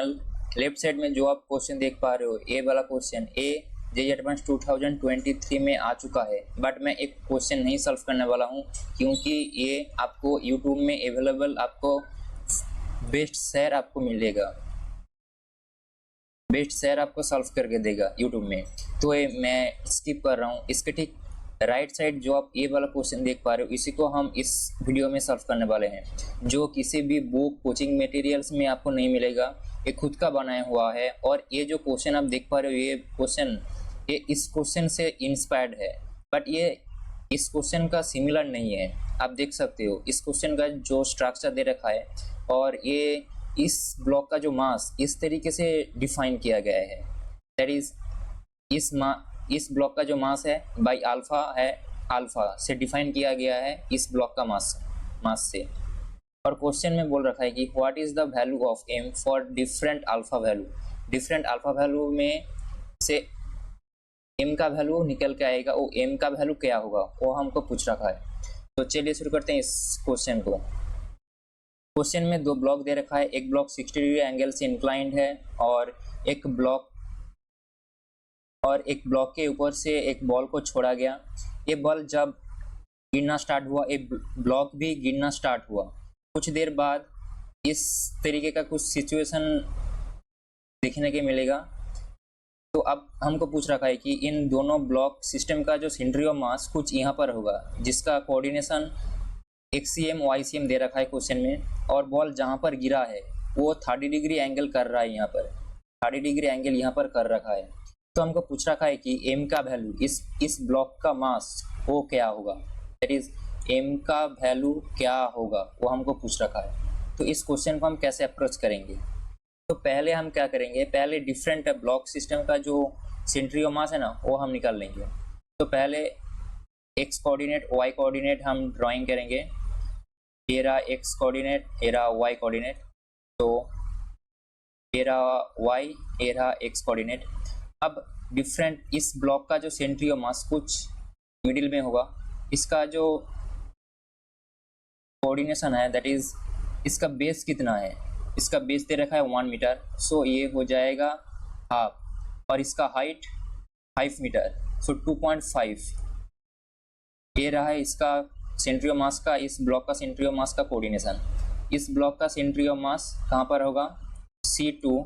Channel. Left side में जो आप क्वेश्चन देख पा रहे हो, ए वाला क्वेश्चन ए जेईई एडवांस 2023 में आ चुका है, बट मैं एक क्वेश्चन नहीं सॉल्व करने वाला हूं क्योंकि ये आपको यूट्यूब में अवेलेबल आपको बेस्ट शेयर आपको मिलेगा, बेस्ट शेयर आपको सॉल्व करके देगा यूट्यूब में, तो ये मैं स्किप कर रहा हूँ। इसके ठीक राइट साइड जो आप ये वाला क्वेश्चन देख पा रहे हो, इसी को हम इस वीडियो में सॉल्व करने वाले हैं, जो किसी भी बुक कोचिंग मटेरियल्स में आपको नहीं मिलेगा। ये खुद का बनाया हुआ है और ये जो क्वेश्चन आप देख पा रहे हो, ये क्वेश्चन ये इस क्वेश्चन से इंस्पायर्ड है, बट ये इस क्वेश्चन का सिमिलर नहीं है। आप देख सकते हो इस क्वेश्चन का जो स्ट्रक्चर दे रखा है और ये इस ब्लॉक का जो मास इस तरीके से डिफाइन किया गया है, दैट इज इस ब्लॉक का जो मास है बाई अल्फा है, अल्फा से डिफाइन किया गया है इस ब्लॉक का मास से। और क्वेश्चन में बोल रखा है कि what is the value of m for different alpha value. Different alpha value में से एम का वैल्यू निकल के आएगा, वो एम का वैल्यू क्या होगा वो हमको पूछ रखा है। तो चलिए शुरू करते हैं इस क्वेश्चन को। क्वेश्चन में दो ब्लॉक दे रखा है, एक ब्लॉक 60 डिग्री एंगल से इंक्लाइंड है और एक ब्लॉक के ऊपर से एक बॉल को छोड़ा गया। ये बॉल जब गिरना स्टार्ट हुआ, एक ब्लॉक भी गिरना स्टार्ट हुआ। कुछ देर बाद इस तरीके का कुछ सिचुएशन देखने के मिलेगा। तो अब हमको पूछ रखा है कि इन दोनों ब्लॉक सिस्टम का जो सेंट्री ऑफ मास कुछ यहाँ पर होगा, जिसका कोऑर्डिनेशन XCM YCM दे रखा है क्वेश्चन में, और बॉल जहाँ पर गिरा है वो 30 डिग्री एंगल कर रहा है, यहाँ पर 30 डिग्री एंगल यहाँ पर कर रखा है। तो हमको पूछ रखा है कि m का वैल्यू इस ब्लॉक का मास वो क्या होगा, दैट इज m का वैल्यू क्या होगा वो हमको पूछ रखा है। तो इस क्वेश्चन को हम कैसे अप्रोच करेंगे, तो पहले हम क्या करेंगे, पहले डिफरेंट ब्लॉक सिस्टम का जो सेंट्री ऑफ मास है ना वो हम निकाल लेंगे। तो पहले x कोऑर्डिनेट y कोऑर्डिनेट हम ड्राइंग करेंगे, ये रहा x कोऑर्डिनेट, ये रहा y कोऑर्डिनेट, तो ये रहा y, ये रहा x कोऑर्डिनेट। अब डिफरेंट इस ब्लॉक का जो सेंट्री ऑफ मास कुछ मिडिल में होगा, इसका जो कोऑर्डिनेशन है दैट इज इसका बेस कितना है, इसका बेस दे रखा है 1 मीटर, सो ये हो जाएगा हाफ, और इसका हाइट 5 मीटर, सो 2.5। ये रहा है इसका सेंट्री ऑफ मास का, इस ब्लॉक का सेंट्री ऑफ मास का कोऑर्डिनेशन। इस ब्लॉक का सेंट्री ऑफ मास कहाँ पर होगा, C2।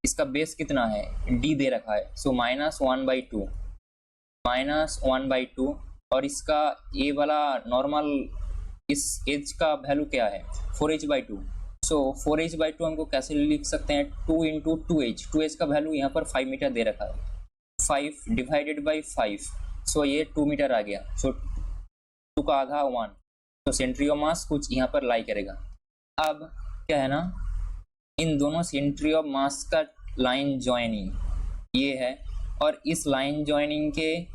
इसका बेस कितना है, D दे रखा है, सो -1/2, -1/2। और इसका ये वाला नॉर्मल इस एज का वैल्यू क्या है, 4h/2। सो 4h/2 हमको कैसे लिख सकते हैं, 2 × 2h। 2h का वैल्यू यहाँ पर 5 मीटर दे रखा है, 5 डिवाइडेड बाई 5, सो ये 2 मीटर आ गया। सो 2 का आधा 1, तो सेंट्री ऑफ मास कुछ यहाँ पर लाई करेगा। अब क्या है ना, इन दोनों सेंट्री ऑफ मास का लाइन ज्वाइनिंग ये है, और इस लाइन ज्वाइनिंग के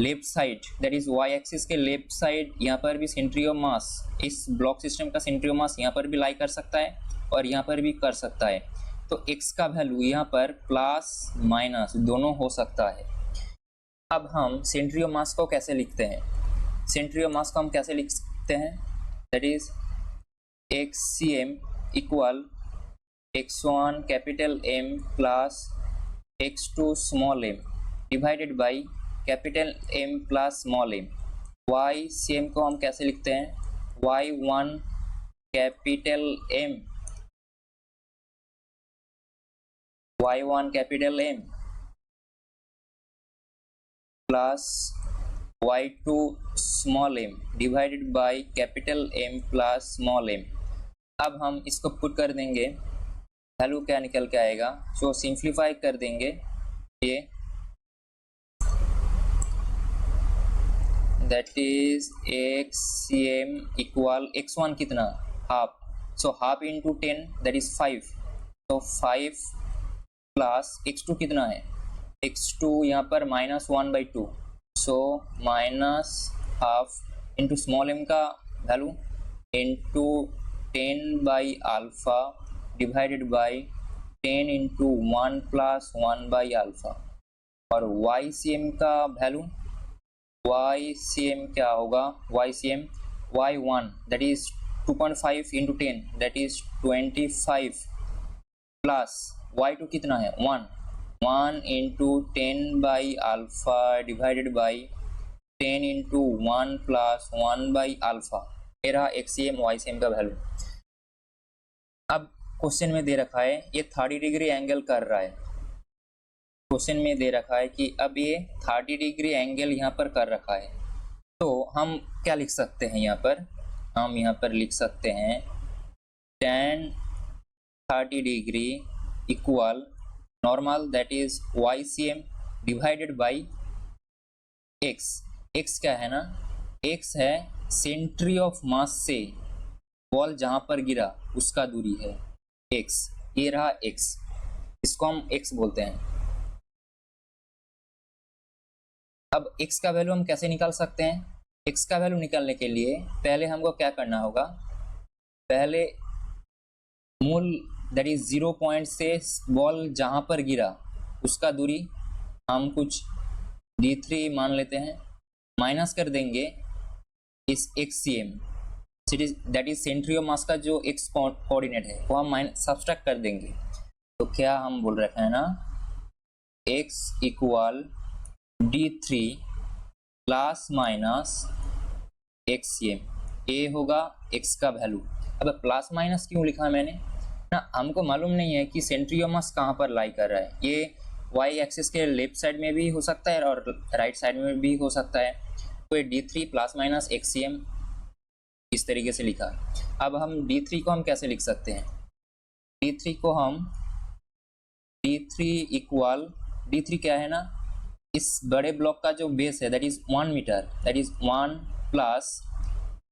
left side that is y axis के लेफ्ट साइड यहाँ पर भी सेंट्री ऑफ मास, इस ब्लॉक सिस्टम का सेंट्री ऑफ मास यहाँ पर भी लाई कर सकता है और यहाँ पर भी कर सकता है। तो x का वैल्यू यहाँ पर प्लस माइनस दोनों हो सकता है। अब हम सेंट्री ऑफ मास को कैसे लिखते हैं, सेंट्री ऑफ मास को हम कैसे लिख सकते हैं, that is XCM equal x1 capital M plus x2 small m divided by capital M plus small m। YCM को हम कैसे लिखते हैं, y1 capital M, y1 capital M plus y2 small m divided by capital M plus small m। अब हम इसको put कर देंगे, वैल्यू क्या निकल के आएगा, सो सिंप्लीफाई कर देंगे ये, that is XCM equal x1 कितना, half, so half into 10 that is 5, तो 5 प्लस x2 कितना है, x2 यहाँ पर -1/2, सो -हाफ इंटू स्मॉल m का वैल्यू इंटू 10/α डिवाइडेड बाई 10 × 1 + 1/α। और YCM का वैल्यू, YCM क्या होगा, YCM y1 that is 2.5 × 10 that is 25 plus y2 कितना है 1 into 10 by alpha divided by 10 into 1 plus 1 by alpha, ये रहा एक्ससीएम वाईसीएम का वैल्यू। अब क्वेश्चन में दे रखा है ये 30 डिग्री एंगल कर रहा है, क्वेश्चन में दे रखा है कि अब ये 30 डिग्री एंगल यहाँ पर कर रखा है, तो हम क्या लिख सकते हैं यहाँ पर, हम यहाँ पर लिख सकते हैं tan 30 degree equal normal that is YCM divided by x क्या है ना, x है सेंट्री ऑफ मास से बॉल जहां पर गिरा उसका दूरी है x, ये रहा x, इसको हम x बोलते हैं। अब x का वैल्यू हम कैसे निकाल सकते हैं, x का वैल्यू निकालने के लिए पहले हमको क्या करना होगा, पहले मूल दैट इज 0 पॉइंट से बॉल जहां पर गिरा उसका दूरी हम कुछ d3 मान लेते हैं, माइनस कर देंगे इस XCM that is centre of mass का जो x कोऑर्डिनेट है वो हम सब्सट्रैक्ट कर देंगे। तो क्या हम बोल रखे हैं ना, x equal d3 plus minus XCM, ये होगा x का वैल्यू। अब प्लस माइनस क्यों लिखा मैंने ना, हमको मालूम नहीं है कि सेंट्री ऑफ मास कहाँ पर लाई कर रहा है, ये y एक्सिस के लेफ्ट साइड में भी हो सकता है और राइट साइड में भी हो सकता है, तो ये d3 प्लस माइनस XCM इस तरीके से लिखा। अब हम d3 को हम कैसे लिख सकते हैं, d3 को हम d3 इक्वल d3 क्या है ना, इस बड़े ब्लॉक का जो बेस है that is 1 metre, that is 1 plus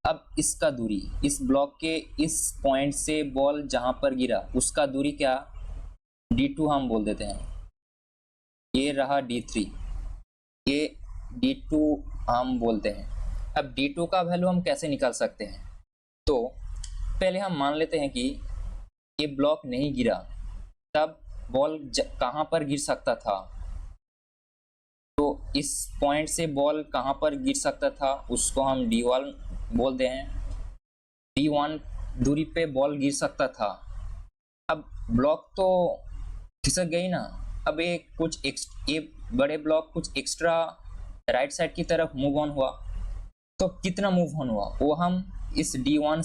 अब इसका दूरी, इस ब्लॉक के इस पॉइंट से बॉल जहां पर गिरा उसका दूरी क्या d2 हम बोल देते हैं, ये रहा d3, ये d2 हम बोलते हैं। अब d2 का वैल्यू हम कैसे निकाल सकते हैं, तो पहले हम मान लेते हैं कि ये ब्लॉक नहीं गिरा, तब बॉल कहाँ पर गिर सकता था, तो इस पॉइंट से बॉल कहाँ पर गिर सकता था उसको हम d1 बोलते हैं, d1 दूरी पे बॉल गिर सकता था। अब ब्लॉक तो खिसक गई ना, अब ये बड़े ब्लॉक कुछ एक्स्ट्रा राइट साइड की तरफ मूव ऑन हुआ, तो कितना मूव ऑन हुआ वो हम इस d1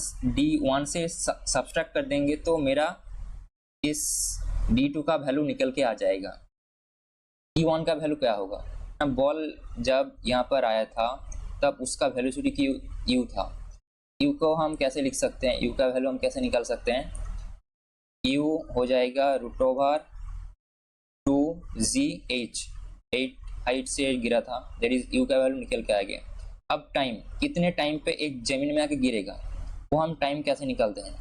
से सब्सट्रैक्ट कर देंगे, तो मेरा इस d2 का वैल्यू निकल के आ जाएगा। d1 का वैल्यू क्या होगा, बॉल जब यहाँ पर आया था तब उसका वेलोसिटी की u था, u को हम कैसे लिख सकते हैं, u का वैल्यू हम कैसे निकाल सकते हैं, u हो जाएगा √2gh, 8 हाइट से गिरा था, दैट इज u का वैल्यू निकल के आ गया। अब टाइम, कितने टाइम पे एक जमीन में आके गिरेगा वो हम टाइम कैसे निकालते हैं,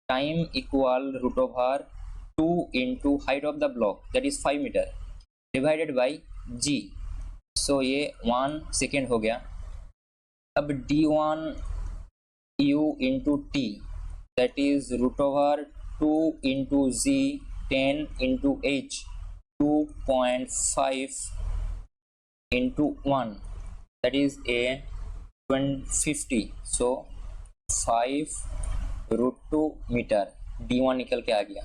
time equal √2 into height of the block that is 5 metre divided by g, so ये 1 सेकेंड हो गया। अब d1 u into t that is √2 into z 10 into h 2.5 इंटू 1 that is a 50, so 5√2 metre d1 निकल के आ गया।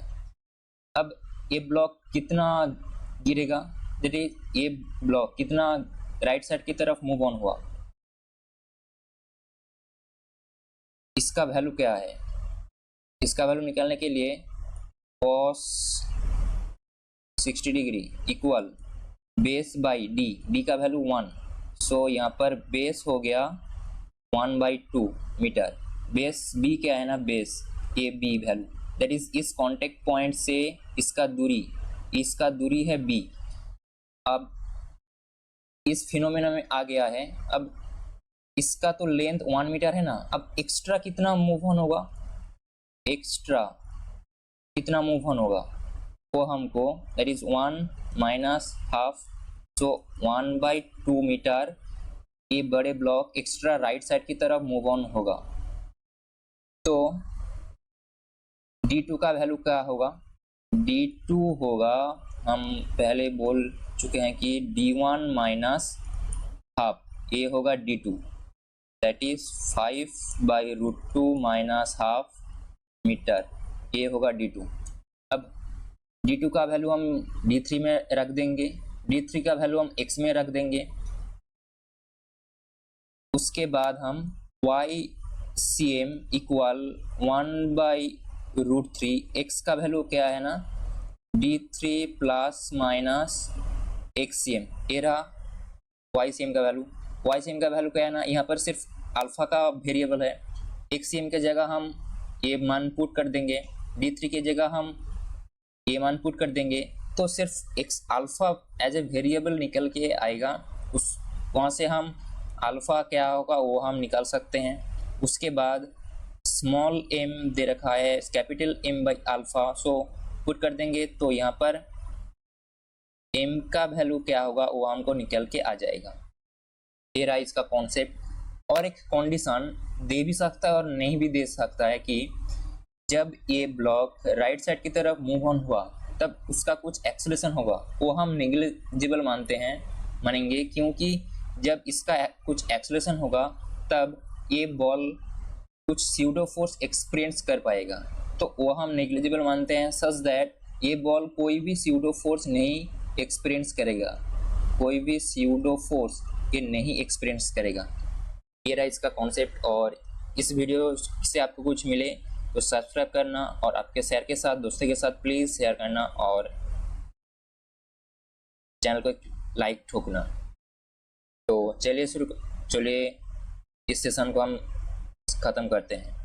अब ये ब्लॉक कितना गिरेगा, दैट इज ये ब्लॉक कितना राइट साइड की तरफ मूव ऑन हुआ, इसका वैल्यू क्या है, इसका वैल्यू निकालने के लिए cos 60 degree equal base by d का वैल्यू 1, सो यहाँ पर बेस हो गया 1/2 मीटर, बेस b क्या है ना, बेस ये b वैल्यू दैट इज इस कांटेक्ट पॉइंट से इसका दूरी है b। अब इस फिनोमेना में आ गया है, अब इसका तो लेंथ 1 मीटर है ना, अब एक्स्ट्रा कितना मूव ऑन होगा, एक्स्ट्रा कितना मूव ऑन होगा वो हमको that is 1 minus half, so 1/2 metre ये बड़े ब्लॉक एक्स्ट्रा राइट साइड की तरफ मूव ऑन होगा। तो d2 का वैल्यू क्या होगा, d2 होगा, हम पहले बोल चुके हैं कि d1 माइनस हाफ, ये होगा d2 that is 5/√2 minus half metre, ये होगा d2। अब D2 का वैल्यू हम D3 में रख देंगे, D3 का वैल्यू हम x में रख देंगे। उसके बाद हम YCM इक्वल 1/√3, x का वैल्यू क्या है ना D3 प्लस माइनस XCM, ये रहा YCM का वैल्यू। YCM का वैल्यू क्या है ना, यहाँ पर सिर्फ अल्फा का वेरिएबल है, XCM के जगह हम ये मान पुट कर देंगे, D3 की जगह हम ये मान पुट कर देंगे, तो सिर्फ x alpha as a variable निकल के आएगा। उस वहाँ से हम अल्फा क्या होगा वो हम निकाल सकते हैं। उसके बाद स्मॉल m दे रखा है capital M by alpha, so put कर देंगे तो यहाँ पर m का वैल्यू क्या होगा वो हमको निकल के आ जाएगा। ये रहा इसका कॉन्सेप्ट। और एक कंडीशन दे भी सकता है और नहीं भी दे सकता है कि जब ये ब्लॉक राइट साइड की तरफ मूव ऑन हुआ तब उसका कुछ एक्सेलरेशन होगा, वो हम नेग्लिजिबल मानेंगे, क्योंकि जब इसका कुछ एक्सेलरेशन होगा तब ये बॉल कुछ स्यूडो फोर्स एक्सपीरियंस कर पाएगा, तो वो हम नेग्लिजिबल मानते हैं, सच दैट ये बॉल कोई भी स्यूडो फोर्स नहीं एक्सपीरियंस करेगा, कोई भी स्यूडो फोर्स ये नहीं एक्सपीरियंस करेगा। ये रहा इसका कॉन्सेप्ट। और इस वीडियो से आपको कुछ मिले तो सब्सक्राइब करना और आपके शेयर के साथ दोस्तों के साथ प्लीज़ शेयर करना और चैनल को लाइक ठोकना। तो चलिए इस सेशन को हम ख़त्म करते हैं।